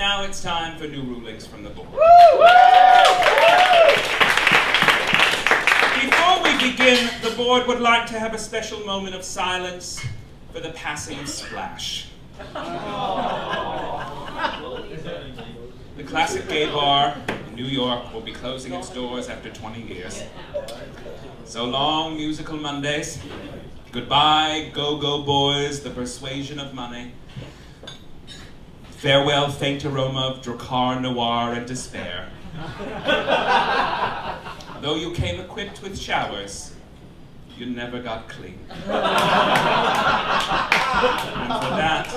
now it's time for new rulings from the board. Before we begin, the board would like to have a special moment of silence for the passing of Splash. The classic gay bar in New York will be closing its doors after 20 years. So long, musical Mondays. Goodbye, go-go boys, the persuasion of money. Farewell, faint aroma of Drakkar, Noir, and despair. Though you came equipped with showers, you never got clean. And for that,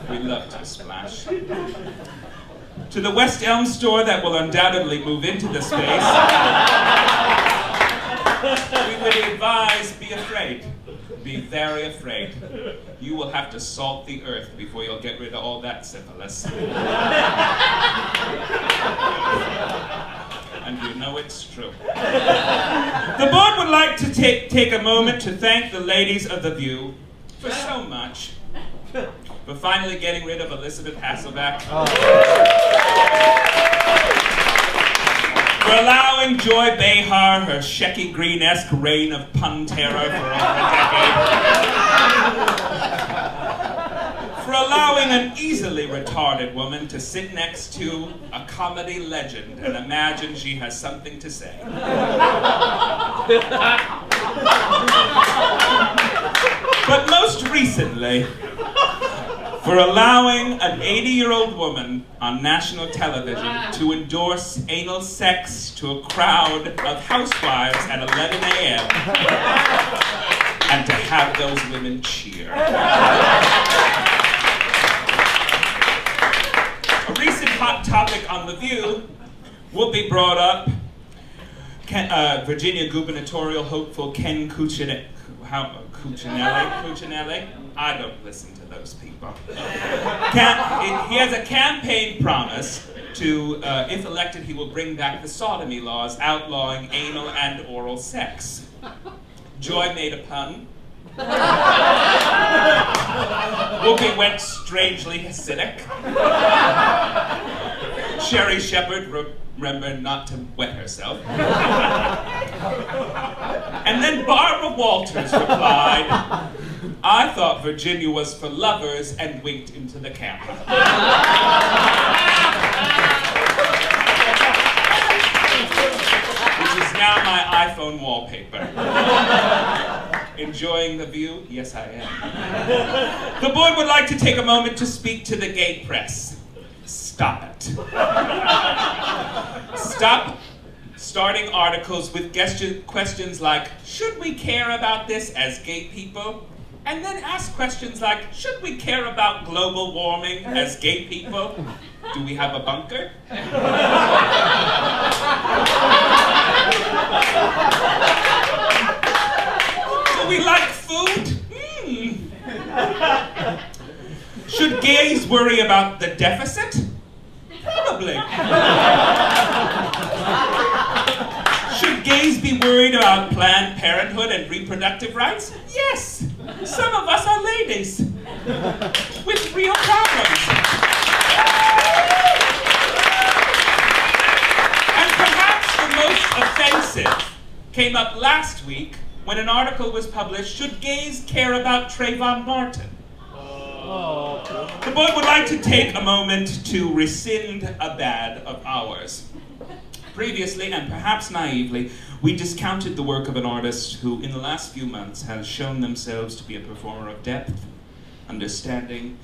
we loved you, Splash. To the West Elm store that will undoubtedly move into the space, we would advise, be afraid. Be very afraid. You will have to salt the earth before you'll get rid of all that syphilis. And you know it's true. The board would like to take a moment to thank the ladies of The View for so much. For finally getting rid of Elizabeth Hasselbeck. For allowing Joy Behar her Shecky Green-esque reign of pun terror for over a decade. For allowing an easily retarded woman to sit next to a comedy legend and imagine she has something to say. But most recently, for allowing an 80-year-old woman on national television to endorse anal sex to a crowd of housewives at 11 a.m. and to have those women cheer. A recent hot topic on The View will be brought up. Virginia gubernatorial hopeful Ken Cuccinelli. I don't listen to those people. He has a campaign promise to, if elected, he will bring back the sodomy laws outlawing anal and oral sex. Joy made a pun. Whoopi went strangely acidic. Sherry Shepherd remembered not to wet herself. And then Barbara Walters replied, I thought Virginia was for lovers, and winked into the camera. Which is now my iPhone wallpaper. Enjoying The View? Yes, I am. The board would like to take a moment to speak to the gay press. Stop it. Stop starting articles with questions like, should we care about this as gay people? And then ask questions like, should we care about global warming as gay people? Do we have a bunker? Do we like food? Should gays worry about the deficit? Probably. Should gays be worried about Planned Parenthood and reproductive rights? Yes. Some of us are ladies with real problems. And perhaps the most offensive came up last week when an article was published, should gays care about Trayvon Martin? The board would like to take a moment to rescind a bad of ours. Previously, and perhaps naively, we discounted the work of an artist who, in the last few months, has shown themselves to be a performer of depth, understanding,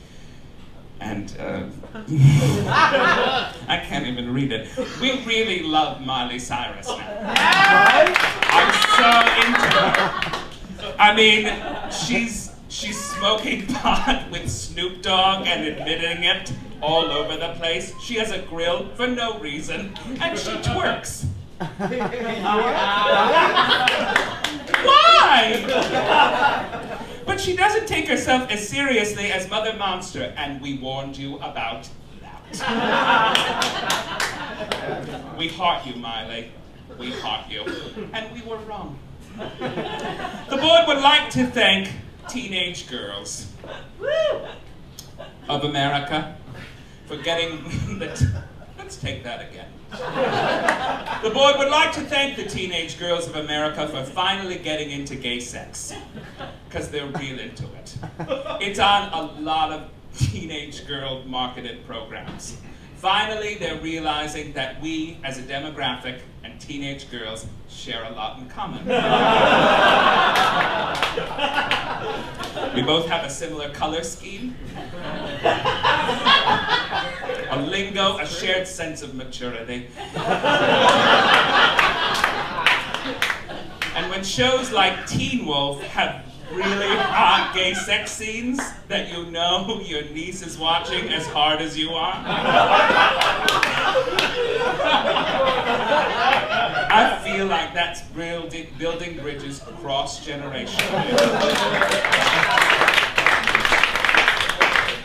and I can't even read it. We really love Miley Cyrus now. I'm so into her. I mean, she's smoking pot with Snoop Dogg and admitting it all over the place. She has a grill for no reason, and she twerks. Why? But she doesn't take herself as seriously as Mother Monster, and we warned you about that. We heart you, Miley. We heart you. And we were wrong. The board would like to thank teenage girls of America for getting let's take that again. The board would like to thank the teenage girls of America for finally getting into gay sex, because they're real into it. It's on a lot of teenage girl marketed programs. Finally, they're realizing that we, as a demographic, and teenage girls share a lot in common. We both have a similar color scheme, a lingo, a shared sense of maturity. And when shows like Teen Wolf have really hot gay sex scenes that you know your niece is watching as hard as you are, I feel like that's building bridges cross-generationally.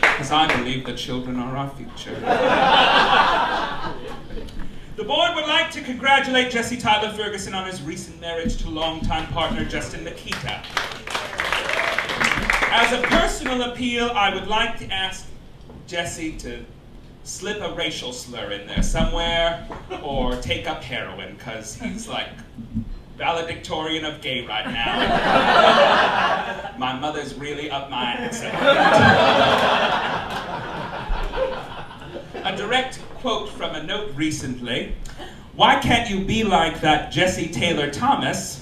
Because I believe that children are our future. The board would like to congratulate Jesse Tyler Ferguson on his recent marriage to longtime partner Justin Nikita. As a personal appeal, I would like to ask Jesse to slip a racial slur in there somewhere, or take up heroin, because he's like valedictorian of gay right now. My mother's really up my ass. A direct quote from a note recently: "Why can't you be like that Jesse Taylor Thomas?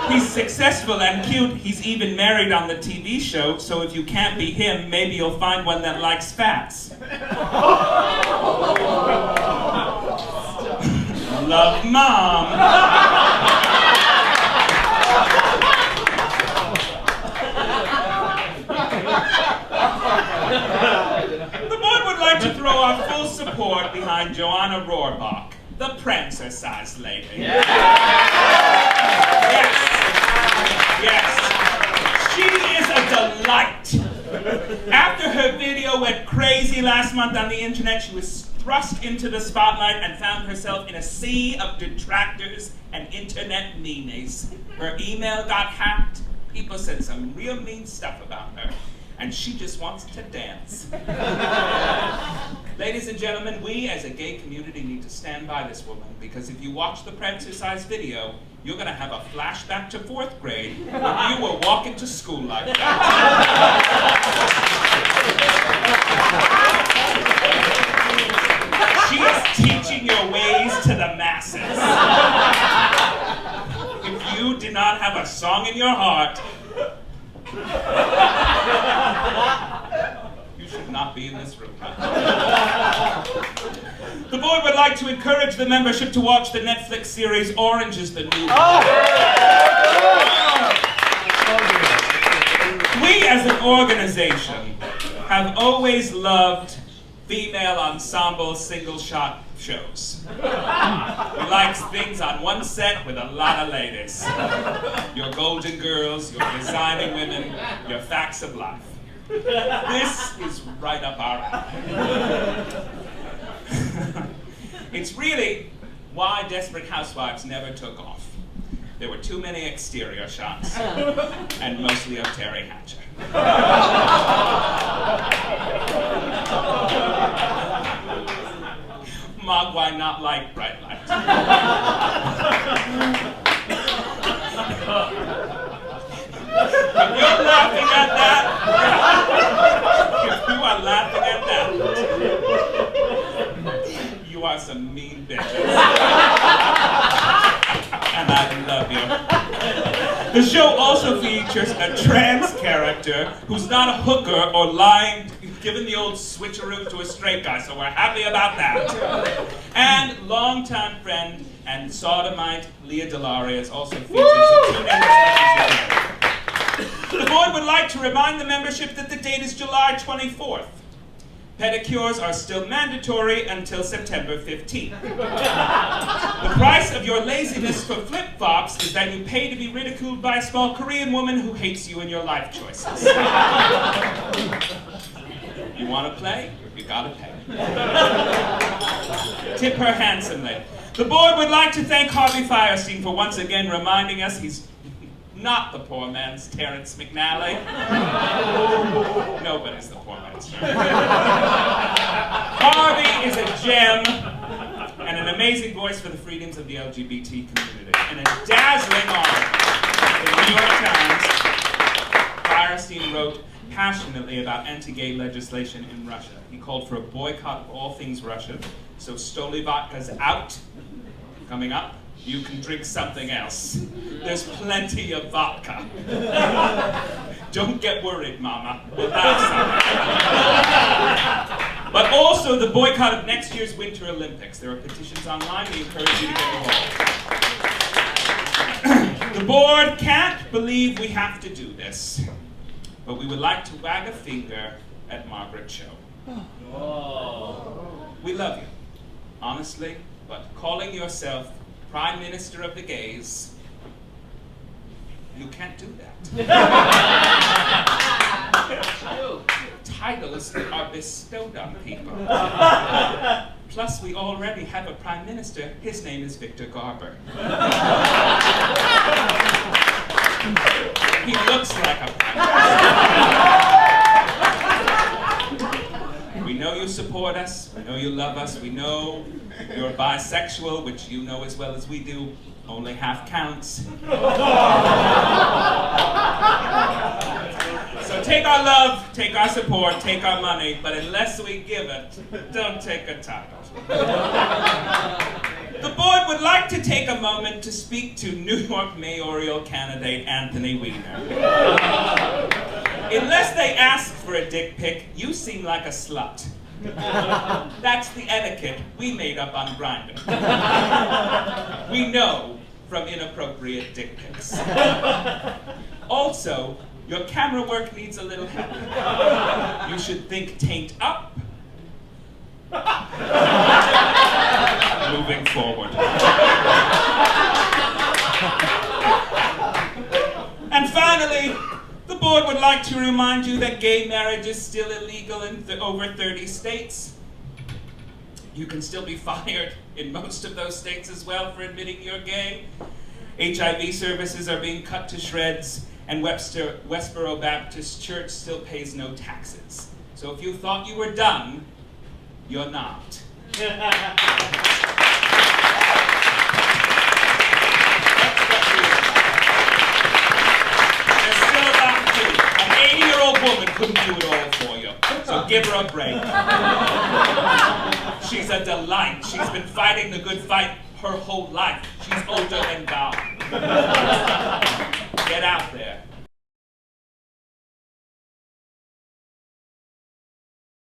He's successful and cute. He's even married on the TV show, so if you can't be him, maybe you'll find one that likes fats." Love, Mom. The board would like to throw our full support behind Joanna Rohrbach, the prancer-sized lady. Yeah. Yes, she is a delight. After her video went crazy last month on the internet, she was thrust into the spotlight and found herself in a sea of detractors and internet memes. Her email got hacked. People said some real mean stuff about her, and she just wants to dance. Ladies and gentlemen, we as a gay community need to stand by this woman, because if you watch the prancer-sized video, you're going to have a flashback to 4th grade when you were walking to school like that. She is teaching your ways to the masses. If you do not have a song in your heart, you should not be in this room. The board would like to encourage the membership to watch the Netflix series Orange is the New Black. We as an organization have always loved female ensemble single-shot shows. We like things on one set with a lot of ladies. Your Golden Girls, your Designing Women, your Facts of Life. This is right up our alley. It's really why Desperate Housewives never took off. There were too many exterior shots, and mostly of Terry Hatcher. Mogwai not like bright lights. If you're laughing at that, if you are laughing at that, you are some mean bitches. And I love you. The show also features a trans character who's not a hooker or lying, giving the old switcheroo to a straight guy, so we're happy about that. And longtime friend and sodomite Leah Delaria is also featured, so tune in as much as you can. The board would like to remind the membership that the date is July 24th. Pedicures are still mandatory until September 15th. The price of your laziness for flip-flops is that you pay to be ridiculed by a small Korean woman who hates you and your life choices. You want to play? You gotta pay. Tip her handsomely. The board would like to thank Harvey Fierstein for once again reminding us he's not the poor man's Terrence McNally. Nobody's the poor man's Terrence. Harvey is a gem and an amazing voice for the freedoms of the LGBT community. In a dazzling article in the New York Times, Firestein wrote passionately about anti-gay legislation in Russia. He called for a boycott of all things Russian, so Stoli vodka's out. Coming up, you can drink something else. There's plenty of vodka. Don't get worried, Mama. We'll have some. But also the boycott of next year's Winter Olympics. There are petitions online. We encourage you to get involved. The board can't believe we have to do this, but we would like to wag a finger at Margaret Cho. We love you, honestly, but calling yourself Prime Minister of the Gays, you can't do that. Titles are bestowed on people. Plus, we already have a Prime Minister. His name is Victor Garber. He looks like a Prime Minister. We know you support us. We know you love us. We know you're bisexual, which you know as well as we do. Only half counts. So take our love, take our support, take our money, but unless we give it, don't take a title. The board would like to take a moment to speak to New York mayoral candidate Anthony Weiner. Unless they ask for a dick pic, you seem like a slut. That's the etiquette we made up on Grindr. We know from inappropriate dick pics. Also, your camera work needs a little help. You should think taint up. Moving forward. And finally, the board would like to remind you that gay marriage is still illegal in over 30 states. You can still be fired in most of those states as well for admitting you're gay. HIV services are being cut to shreds, and Westboro Baptist Church still pays no taxes. So if you thought you were done, you're not. There's still a lot to do. An 80-year-old woman couldn't do it all for you, so give her a break. She's a delight. She's been fighting the good fight her whole life. She's older than God. Get out there.